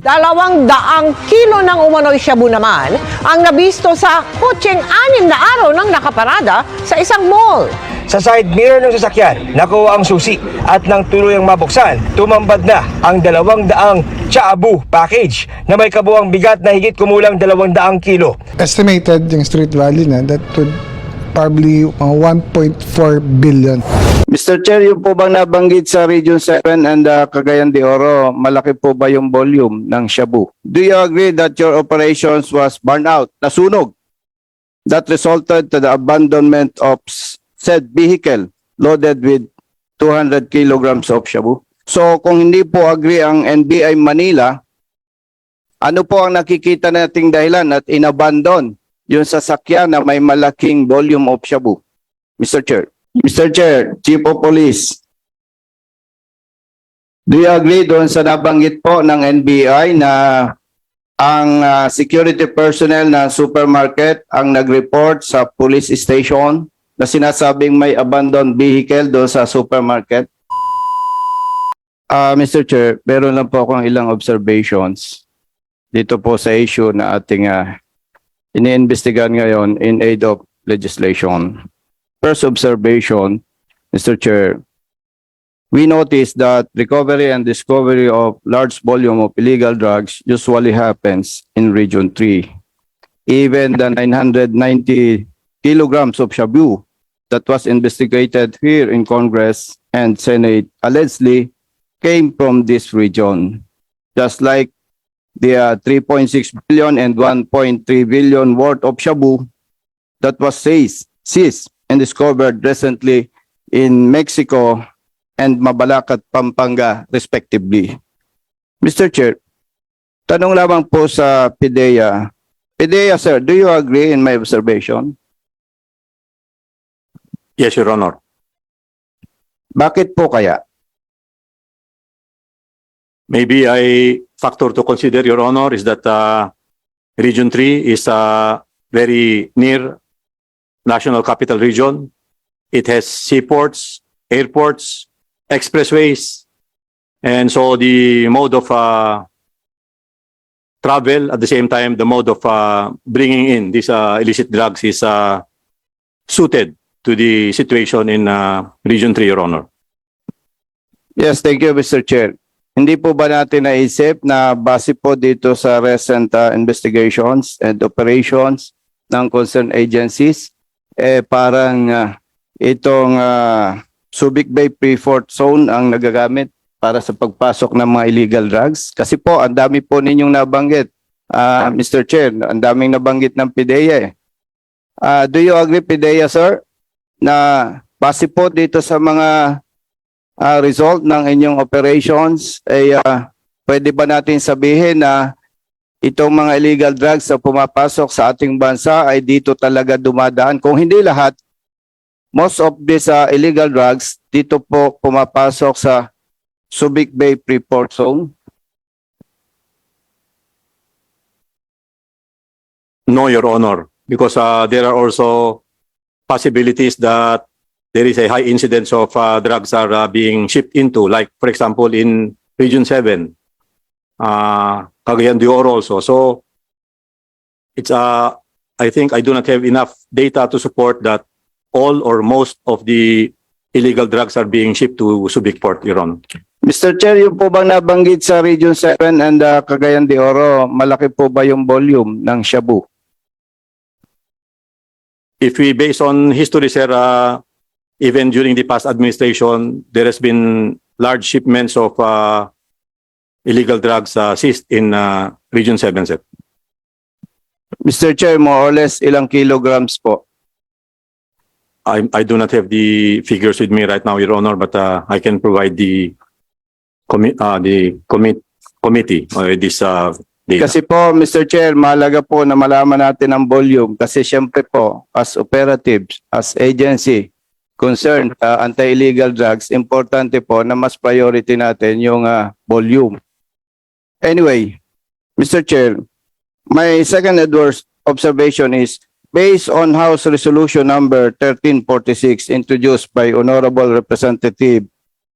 200 kilo ng umano'y shabu naman ang nabisto sa kotseng 6 na araw nang nakaparada sa isang mall. Sa side mirror ng sasakyan, nakuha ang susi at nang tuluyang mabuksan, tumambad na ang 200 Chaabu package na may kabuang bigat na higit kumulang 200 kilo. Estimated yung street value na that would probably 1.4 billion. Mr. Chair, yung po bang nabanggit sa Region 7 and Cagayan de Oro, malaki po ba yung volume ng shabu? Do you agree that your operations was burned out, nasunog, that resulted to the abandonment of said vehicle loaded with 200 kilograms of shabu? So kung hindi po agree ang NBI Manila, ano po ang nakikita nating dahilan at inabandon yung sasakyan na may malaking volume of shabu? Mr. Chair. Mr. Chair, Chief of Police, do you agree doon sa nabanggit po ng NBI na ang security personnel ng supermarket ang nag-report sa police station na sinasabing may abandoned vehicle doon sa supermarket? Mr. Chair, meron lang po akong ilang observations dito po sa issue na ating iniimbestigahan ngayon in aid of legislation. First observation, Mr. Chair, we noticed that recovery and discovery of large volume of illegal drugs usually happens in Region 3. Even the 990 kilograms of shabu that was investigated here in Congress and Senate allegedly came from this region. Just like the 3.6 billion and 1.3 billion worth of shabu that was seized and discovered recently in Mexico and Mabalacat, Pampanga, respectively. Mr. Chair, tanong lamang po sa PIDEA. PIDEA, sir, do you agree in my observation? Yes, Your Honor. Bakit po kaya? Maybe a factor to consider, Your Honor, is that Region 3 is very near National Capital Region. It has seaports, airports, expressways, and so the mode of travel, at the same time, the mode of bringing in these illicit drugs is suited to the situation in Region 3, Your Honor. Yes, thank you, Mr. Chair. Hindi po ba natin naisip na base po dito sa recent investigations and operations ng concerned agencies, parang itong Subic Bay Pre-Fort Zone ang nagagamit para sa pagpasok ng mga illegal drugs? Kasi po, ang dami po ninyong nabanggit, Mr. Chair, ang daming nabanggit ng PIDEA. Do you agree, PIDEA, sir, na base po dito sa mga result ng inyong operations, pwede ba natin sabihin na itong mga illegal drugs na pumapasok sa ating bansa ay dito talaga dumadaan? Kung hindi lahat, most of these illegal drugs dito po pumapasok sa Subic Bay Pre-Port Zone? No, Your Honor, because there are also possibilities that there is a high incidence of drugs are being shipped into, like, for example, in Region 7, Cagayan de Oro also. So, it's I think I do not have enough data to support that all or most of the illegal drugs are being shipped to Subic Port, Your Honor. Mr. Chair, yung po bang nabanggit sa Region 7 and Cagayan de Oro, malaki po ba yung volume ng shabu? If we base on history, sir, even during the past administration, there has been large shipments of illegal drugs seized in Region 7, sir. Mr. Chair, more or less ilang kilograms po? I do not have the figures with me right now, Your Honor, but I can provide the committee this data. Kasi po, Mr. Chair, mahalaga po na malaman natin ang volume kasi syempre po, as operatives, as agency concerned anti-illegal drugs, importante po na mas priority natin yung volume. Anyway, Mr. Chair, my second observation is based on House Resolution number 1346 introduced by Honorable Representative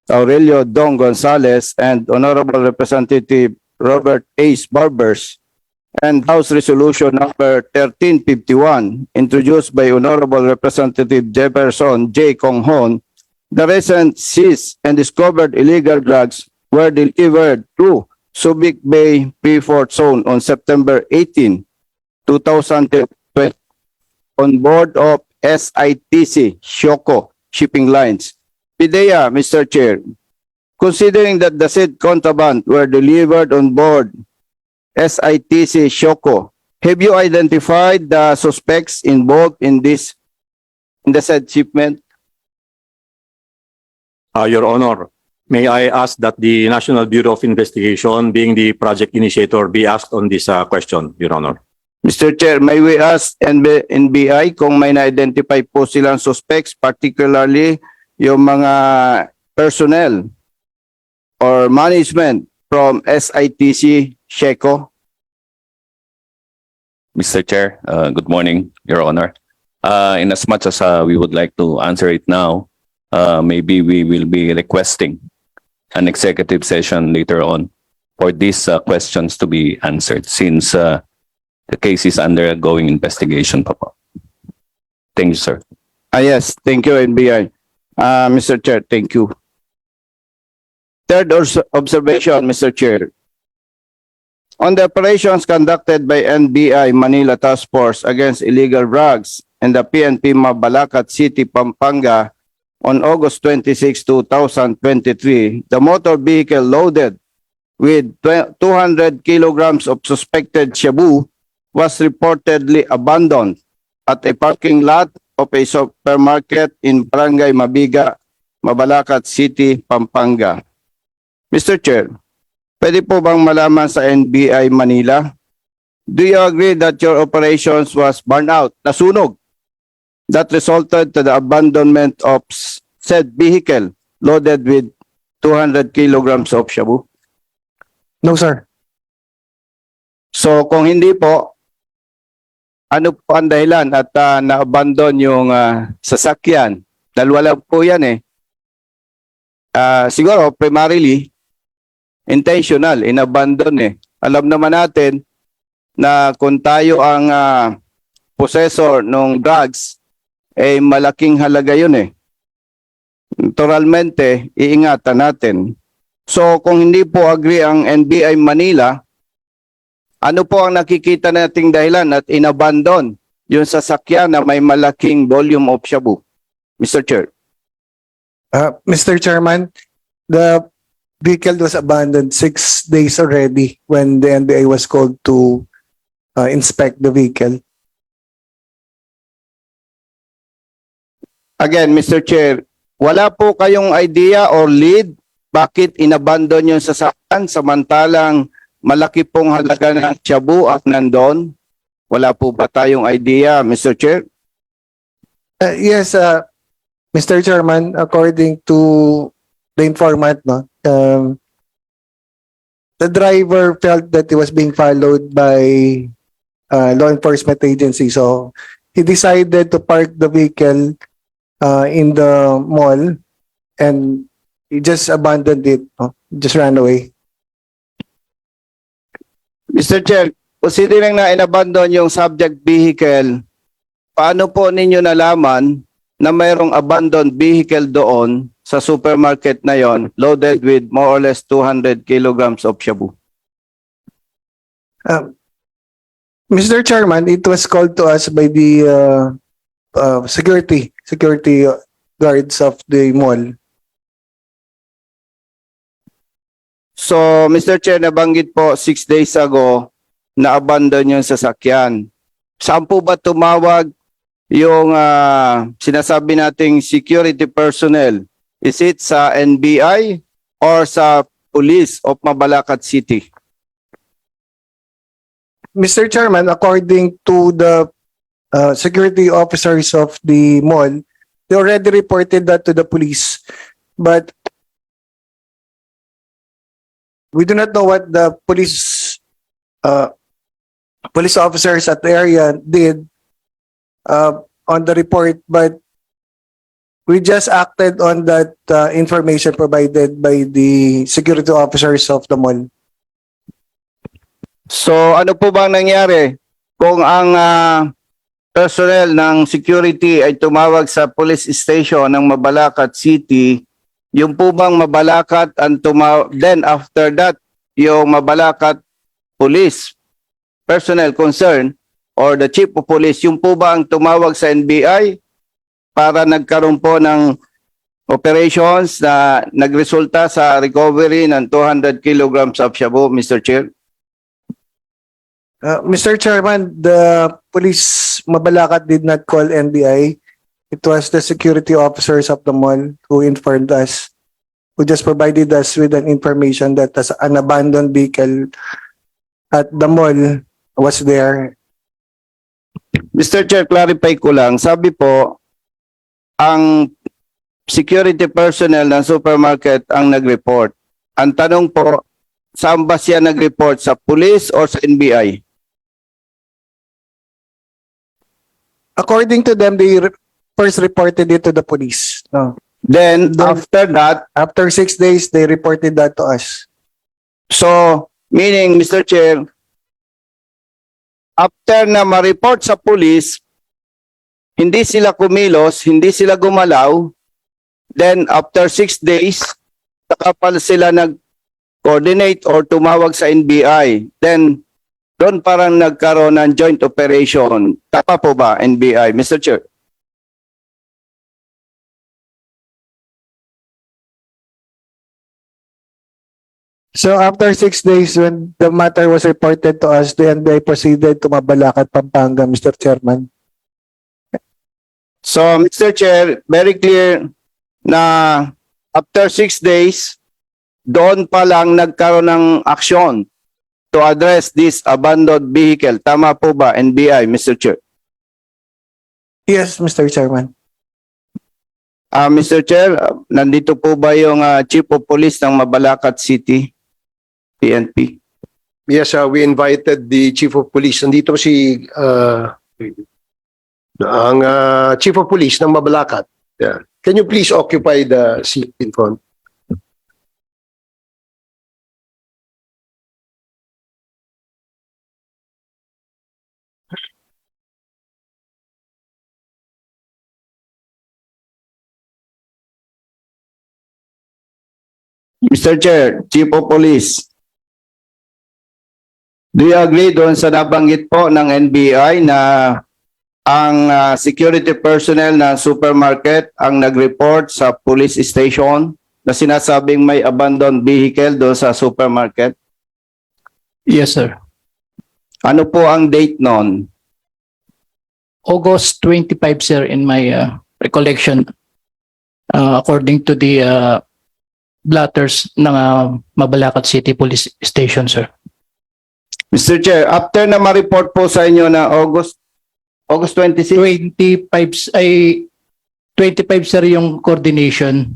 Aurelio Dong Gonzales and Honorable Representative Robert Ace Barbers, and House Resolution number 1351, introduced by Honorable Representative Jefferson J. Conghon, the recent seized and discovered illegal drugs were delivered through Subic Bay Freeport Zone on September 18, 2020, on board of SITC Shoko Shipping Lines. PIDEA, Mr. Chair, considering that the said contraband were delivered on board SITC Shoko, have you identified the suspects involved in the said shipment? Your Honor, may I ask that the National Bureau of Investigation, being the project initiator, be asked on this question, Your Honor. Mr. Chair, may we ask NBI kung may na-identify po silang suspects, particularly yung mga personnel or management from SITC Sheko? Mr. Chair, good morning, Your Honor. In as much as we would like to answer it now, maybe we will be requesting an executive session later on for these questions to be answered since the case is undergoing investigation, Papa. Thank you, sir. Yes, thank you, NBI. Mr. Chair, thank you. Third observation, Mr. Chair. On the operations conducted by NBI Manila Task Force against illegal drugs and the PNP Mabalacat City, Pampanga on August 26, 2023, the motor vehicle loaded with 200 kilograms of suspected shabu was reportedly abandoned at a parking lot of a supermarket in Barangay Mabiga, Mabalacat City, Pampanga. Mr. Chair, pwede po bang malaman sa NBI Manila? Do you agree that your operations was burned out, nasunog, that resulted to the abandonment of said vehicle loaded with 200 kilograms of shabu? No, sir. So kung hindi po, ano po ang dahilan at na-abandon yung sasakyan? Dalawa lang po yan eh. Siguro primarily, intentional, inabandon eh. Alam naman natin na kung tayo ang possessor ng drugs, eh malaking halaga yun eh. Naturalmente, iingatan natin. So kung hindi po agree ang NBI Manila, ano po ang nakikita nating dahilan at inabandon yung sasakyan na may malaking volume of shabu? Mr. Chair. Mr. Chairman, the vehicle was abandoned 6 days already when the NBI was called to inspect the vehicle. Again, Mr. Chair, wala po kayong idea or lead bakit inabandon yung sasakyan samantalang malaki pong halaga ng shabu at nandun? Wala po ba tayong idea, Mr. Chair? Yes, Mr. Chairman, according to the informant, no, the driver felt that he was being followed by law enforcement agency, so he decided to park the vehicle in the mall and he just abandoned it, no? Just ran away. Mr. Chair, considering na inabandon yung subject vehicle, paano po ninyo nalaman na mayroong abandoned vehicle doon sa supermarket na yon loaded with more or less 200 kilograms of shabu? Mr. Chairman, it was called to us by the security guards of the mall. So, Mr. Chair, nabanggit po 6 days ago na abandon yung sasakyan. Saan po ba tumawag yung sinasabi nating security personnel? Is it sa NBI or sa Police of Mabalacat City? Mr. Chairman, according to the security officers of the mall, they already reported that to the police, but we do not know what the police officers at the area did on the report, but we just acted on that information provided by the security officers of the mall. So ano po bang nangyari kung ang personnel ng security ay tumawag sa police station ng Mabalacat City, yung po bang Mabalacat ang then after that, yung Mabalacat police personnel concern or the chief of police, yung po ba ang tumawag sa NBI para nagkaroon po ng operations na nagresulta sa recovery ng 200 kilograms of shabu, Mr. Chair? Mr. Chairman, the police Mabalacat did not call NBI. It was the security officers of the mall who informed us, who just provided us with an information that an abandoned vehicle at the mall was there. Mr. Chair, clarify ko lang. Sabi po, ang security personnel ng supermarket ang nag-report. Ang tanong po, saan ba siya nag-report? Sa police or sa NBI? According to them, they first reported it to the police. No. Then, after that, After 6 days, they reported that to us. so, meaning, Mr. Chair, after na ma-report sa police, hindi sila kumilos, hindi sila gumalaw, then after 6 days, saka pala sila nag-coordinate or tumawag sa NBI. Then, doon parang nagkaroon ng joint operation. Tama po ba, NBI, Mr. Chair? So after 6 days, when the matter was reported to us, the NBI proceeded to Mabalacat, Pampanga, Mr. Chairman. So, Mr. Chair, very clear na after 6 days, doon pa lang nagkaroon ng aksyon to address this abandoned vehicle. Tama po ba, NBI, Mr. Chair? Yes, Mr. Chairman. Mr. Chair, nandito po ba yung Chief of Police ng Mabalacat City, PNP? Yes, we invited the Chief of Police. Nandito si ang Chief of Police ng Mabalacat. Yeah. Can you please occupy the seat in front? Mr. Chair, Chief of Police, do you agree doon sa nabanggit po ng NBI na ang security personnel ng supermarket ang nag-report sa police station na sinasabing may abandoned vehicle doon sa supermarket? Yes, sir. Ano po ang date noon? August 25, sir, in my recollection, according to the blatters ng Mabalacat City Police Station, sir. Mr. Chair, after na ma-report po sa inyo na August 26? 25, sir, yung coordination.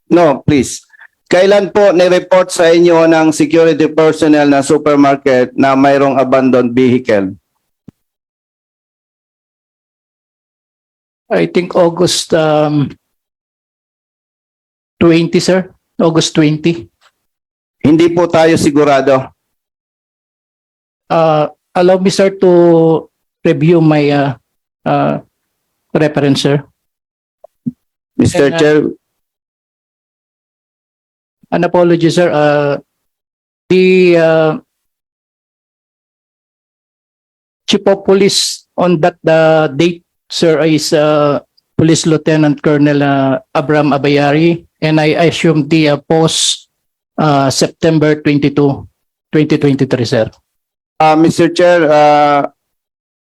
No, please. Kailan po ni-report sa inyo ng security personnel ng supermarket na mayroong abandoned vehicle? I think August 20, sir. August 20. Hindi po tayo sigurado. Allow me, sir, to review my reference, sir. Mr. And, Chair, An apology, sir. The Chief of Police on that date, sir, is Police Lieutenant Colonel Abraham Abayari, and I assume the post September 22, 2023, sir. Mr. Chair,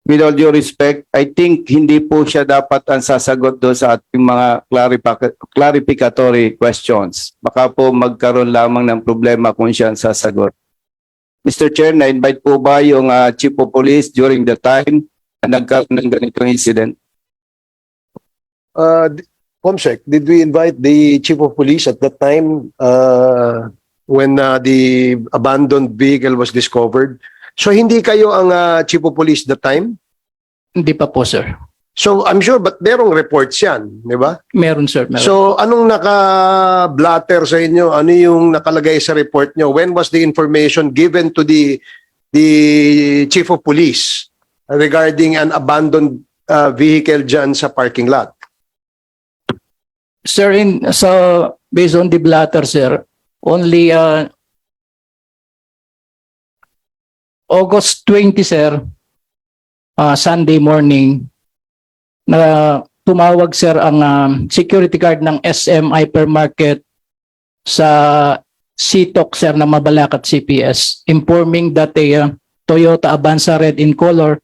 with all due respect, I think hindi po siya dapat ang sasagot doon sa ating mga clarificatory questions. Baka po magkaroon lamang ng problema kung siya ang sasagot. Mr. Chair, na-invite po ba yung Chief of Police during the time na nagkaroon ng ganitong incident? Comsec, did we invite the Chief of Police at that time when the abandoned vehicle was discovered? So hindi kayo ang Chief of Police that time? Hindi pa po, sir. So I'm sure, but merong reports yan, di ba? Meron, sir. Meron. So anong naka-blatter sa inyo? Ano yung nakalagay sa report nyo? When was the information given to the the chief of police regarding an abandoned vehicle dyan sa parking lot? Sir, based on the blatter, sir, only August 20, sir, Sunday morning, na tumawag, sir, ang security guard ng SM Hypermarket sa CTOC, sir, na Mabalacat CPS, informing that a Toyota Avanza red in color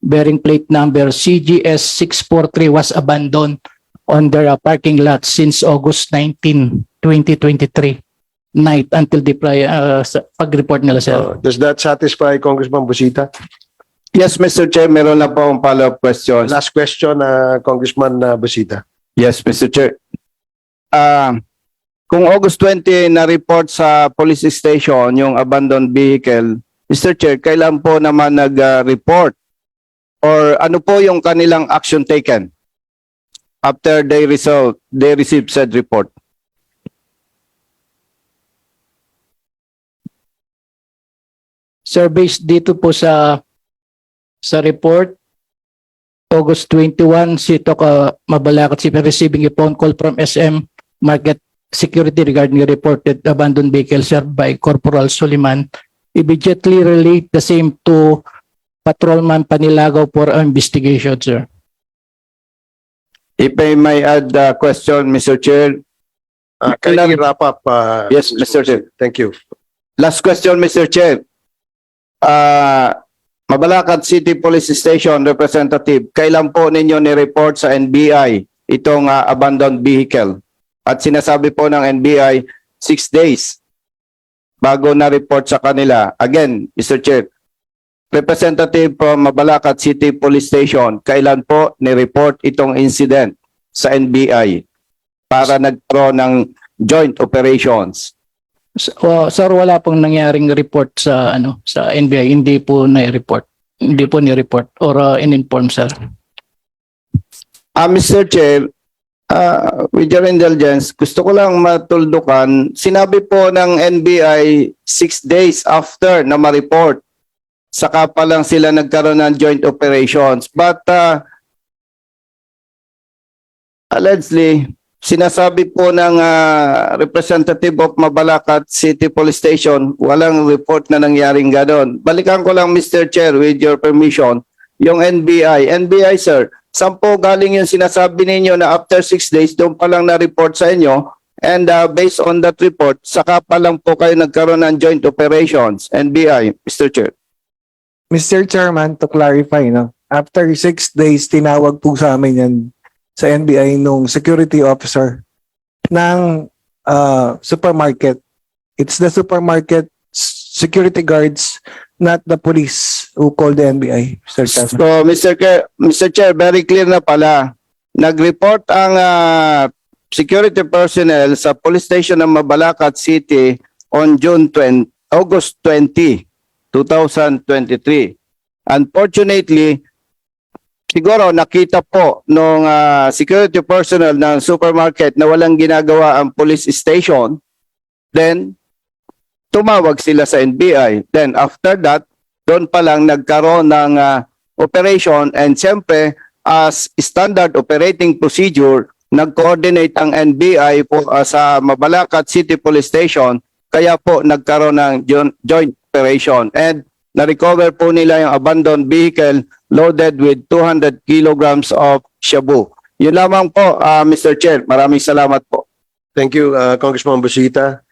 bearing plate number CGS 643 was abandoned on their parking lot since August 19, 2023 night until the pag-report nila, sir. Does that satisfy Congressman Busita? Yes, Mr. Chair, meron na po akong follow-up questions. Last question, Congressman Busita. Yes, Mr. Chair. Kung August 20 na-report sa police station yung abandoned vehicle, Mr. Chair, kailan po naman nag-report? Or ano po yung kanilang action taken after they received said report? Sir, based dito po sa report, August 21, CTOC Mabalacat CPS receiving a phone call from SM Market Security regarding a reported abandoned vehicle served by Corporal Suliman. Immediately relate the same to Patrolman Panilagaw for investigation, sir. If I may add a question, Mr. Chair. Can you wrap up? Yes, Mr. Chair. Thank you. Last question, Mr. Chair. Mabalacat City Police Station representative, kailan po ninyo ni-report sa NBI itong abandoned vehicle? At sinasabi po ng NBI 6 days bago na-report sa kanila. Again, Mr. Chair, representative from Mabalacat City Police Station, kailan po ni-report itong incident sa NBI para nagkaroon ng joint operations? Sir, wala pong nangyaring report sa sa NBI, hindi po na-report. Hindi po ni-report or in-inform, sir. Mr. Chair, with your indulgence, gusto ko lang matuldukan, sinabi po ng NBI 6 days after na ma-report, saka pa lang sila nagkaroon ng joint operations. But allegedly, sinasabi po ng representative of Mabalacat City Police Station, walang report na nangyaring gano'n. Balikan ko lang, Mr. Chair, with your permission, yung NBI. NBI, sir, saan po galing yung sinasabi ninyo na after 6 days, doon pa lang na-report sa inyo, and based on that report, saka pa lang po kayo nagkaroon ng joint operations, NBI, Mr. Chair. Mr. Chairman, to clarify, no? After 6 days, tinawag po sa amin yan sa NBI nung security officer ng supermarket. It's the supermarket security guards, not the police who called the NBI, Mr. Chairman. So, Mr. Chair, very clear na pala. Nag-report ang security personnel sa police station ng Mabalacat City on August 20, 2023. Unfortunately, siguro nakita po nung security personnel ng supermarket na walang ginagawa ang police station, then tumawag sila sa NBI. Then after that, doon pa lang nagkaroon ng operation, and siyempre as standard operating procedure, nag-coordinate ang NBI po sa Mabalacat City Police Station, kaya po nagkaroon ng joint operation. And na-recover po nila yung abandoned vehicle loaded with 200 kilograms of shabu. Yun lamang po, Mr. Chair. Maraming salamat po. Thank you, Congressman Busita.